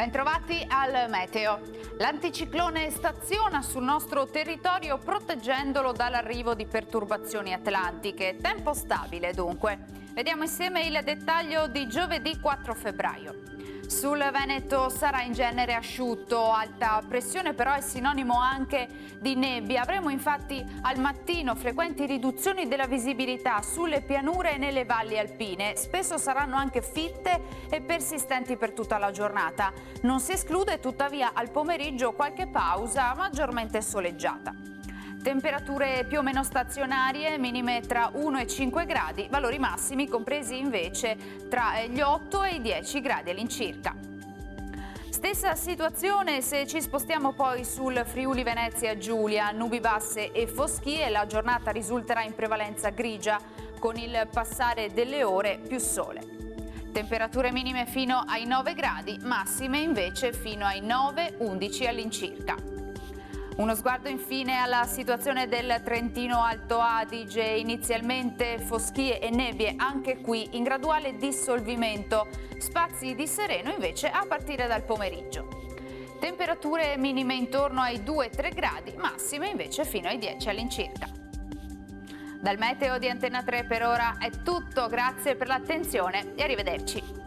Bentrovati al meteo. L'anticiclone staziona sul nostro territorio proteggendolo dall'arrivo di perturbazioni atlantiche. Tempo stabile dunque. Vediamo insieme il dettaglio di giovedì 4 febbraio. Sul Veneto sarà in genere asciutto, alta pressione però è sinonimo anche di nebbia. Avremo infatti al mattino frequenti riduzioni della visibilità sulle pianure e nelle valli alpine. Spesso saranno anche fitte e persistenti per tutta la giornata. Non si esclude tuttavia al pomeriggio qualche pausa maggiormente soleggiata. Temperature più o meno stazionarie, minime tra 1 e 5 gradi, valori massimi compresi invece tra gli 8 e i 10 gradi all'incirca. Stessa situazione se ci spostiamo poi sul Friuli Venezia Giulia, nubi basse e foschie, la giornata risulterà in prevalenza grigia con il passare delle ore più sole. Temperature minime fino ai 9 gradi, massime invece fino ai 9-11 all'incirca. Uno sguardo infine alla situazione del Trentino Alto Adige, inizialmente foschie e nebbie anche qui in graduale dissolvimento, spazi di sereno invece a partire dal pomeriggio. Temperature minime intorno ai 2-3 gradi, massime invece fino ai 10 all'incirca. Dal meteo di Antena 3 per ora è tutto, grazie per l'attenzione e arrivederci.